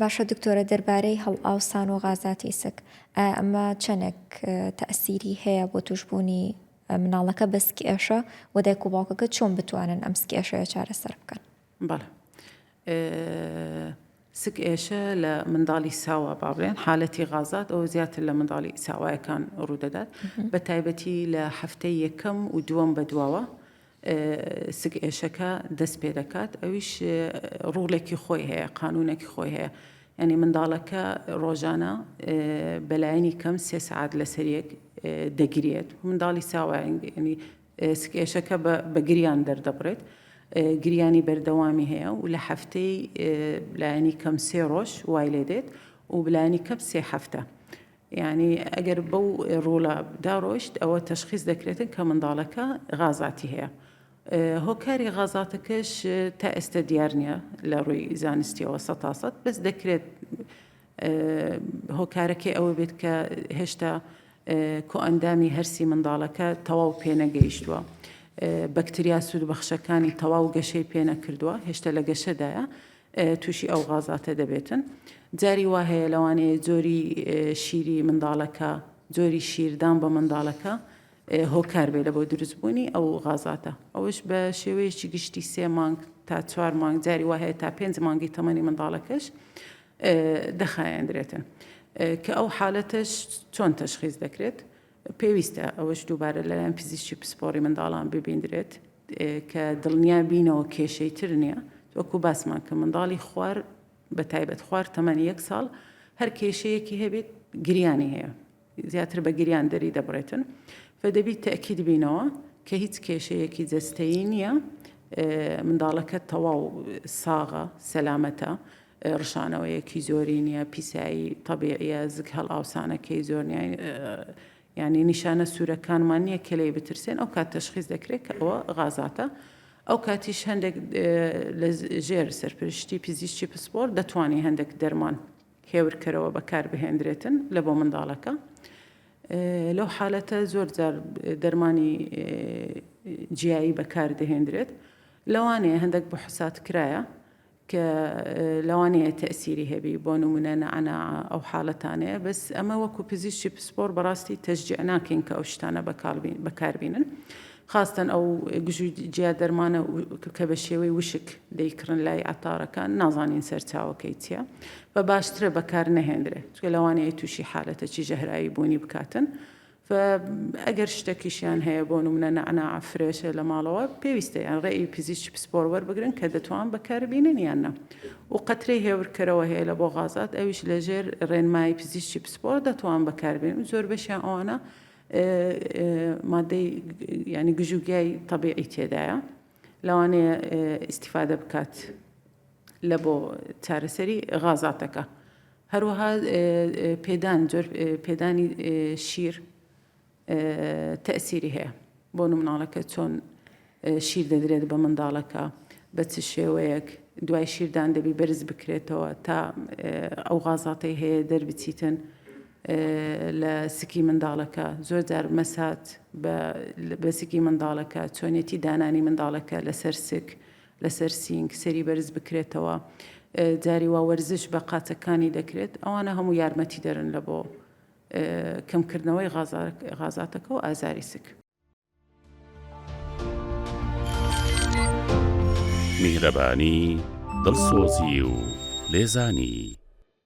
باشە دکتۆرە دەربارەی هەڵئاوسان و غازاتی سک ئەمە چەندێک تەئسیری هەیە بۆ توشبوونی مناڵەکە بە سکێشە و دایک و باوکەکە چۆن بتوانن ئەم سکێشەیە چارەسەر بکەن؟ بەڵێ سکێشە لە منداڵی ساوە باڵێن حالەتی غازات ئەو زیاتر لە منداڵی ساوایەکان ڕوودەدات بە تایبەتی لە هەفتەی یەکەم و دووەم بەدواوە سکێشەکە دەست پێ دەکات ئەویش ڕوڵێکی خۆی هەیە قانونێکی خۆی هەیە ینی منداڵەکە ڕۆژانە بەلایەنی کەم 3 سعات لەسەریەک دەگرێت منداڵی ساوایانی سکێشەکە بە گریان دەردەبڕێت گریانی بەردەوامی هەیە و لە هەفتەی لایەنی کەم 3 ڕۆژ وای لێ دێت و بلایانی کەم 3 هەفتە یعنی ئەگەر بەو ڕوڵە داڕۆشت ئەوە تەشخیص دەکرێتن کە منداڵەکە غازاتی هەیە هۆکاری غازاتەکەش تا ئێستا دیار نییە لە ڕووی زانستیەوە 100% بەس دەکرێت هۆکارەکەی ئەوە بێت کە هێشتا کۆئەندامی هەرسی منداڵەکە تەواو پێنەگەیشتووە بەکتریا سوودبەخشەکانی تەواو گەشەی پێنەکردووە هێشتا لە گەشەدایە تووشی ئەو غازاتە دەبێتن جاری وا هەیە لەوانەیە جۆری شیری منداڵەکە جۆری شیردان بە منداڵەکە هۆکار بێ لە بۆ دروستبوونی ئەو غازاتە ئەوش بە شێوەیەکی گشتی 3 مانگ تا 4 مانگ جاری وا هەیە تا 5 مانگی تەمەنی منداڵەکەش دەخایەندرێتن کە ئەو حالەتەش چۆن تەشخیص دەکرێت پێویستە ئەوەش دووبارە لەلایەن پزیشکی پسپۆڕی منداڵان ببیندرێت کە دڵنیا بینەوە کێشەی تر نییە وەکو باسمان کە منداڵی خوار بە تایبەت خوار تەمەنی 1 ساڵ هەر کێشەیەکی هەبێت گریانی هەیە زیاتر بە گریان دەری دەبڕێتن فدەبیت تەکید بینەوە کە هیچ کێشەیەکی جەستەیی نییە منداڵەکە تەواو ساغە سەلامەتە ڕشانەوەیەکی زۆری نییە پیسایی تەبیعیە زگ هەڵئاوسانەکەی زۆر نییە یعنی نیشانە سوورەکانمان نییە کە لێی بترسێن ئەو کات تەشخیص دەکرێت کە ئەوە غازاتە ئەو کاتیش هەندێک لە ژێر سەرپرشتی پزیشکی پسپۆر دەتوانێت هەندێک دەرمان هێورکەرەوە بەکار بهێنرێتن لە بۆ منداڵەکە لەو حالەتە زۆر جار دەرمانی جیایی بەکار دەهێنرێت لەوانەیە هەندێک بەحوسات کرایە کە لەوانەیە تەئسیری هەبی بۆ نمونە نەعناع ئەو حاڵەتانەیە بەس ئەمە وەکو پزیشکی پسپۆر بەڕاستی تەشجیع ناکەین کە ئەو شتانە بەکاربینن خاستن ئەو گژوجیا دەرمانە کە بە شێوەی وشک دەیکڕن لای ئەتارەکان نازانین سەرچاوەکەی چییە بە باشترە بەکار نەهێنرێت چکە لەوانەیە تووشی حالەتەکی ژەهرایی بوونی بکاتن ئەگەر شتێکیشیان هەیە بۆ نمونە نەعناع فرێشە لە ماڵەوە پێویستە یان ڕێی پزیشکی پسپۆر وەربگرن کە دەتوان بەکاربینن یاننا و قەترەی هێورکەرەوە هەیە لە بۆ غازات ئەویش لەژێر ڕێنمایی پزیشکی پسپۆر دەتوان بەکاربێن زۆر بەشیان ئەوانە مادەی ینی گژوگیای تەبیعی تێدایە لەوانەیە ئیستیفادە بکات لە بۆ چارەسەری غازاتەکە هەروەها پێدانی شیر تەئسیری هەیە بۆ نموناڵەکە چۆن شیر دەدرێت بە منداڵەکە بە چ شێوەیەک دوای شیردان دەبی بەرز بکرێتەوە تا ئەو غازاتەی هەیە دەربچیتن لە سکی منداڵەکە زۆر جار مەسات بە سکی منداڵەکە چۆنێتی دانانی منداڵەکە لەسەر سک لەسەر سینگ سەری بەرز بکرێتەوە جاری وا وەرزش بە قاچەکانی دەکرێت ئەوانە هەموو یارمەتی دەرن لە بۆ کەمکردنەوەی غازاتەکە و ئازاری سک میهرەبانی دڵسۆزی و لێزانی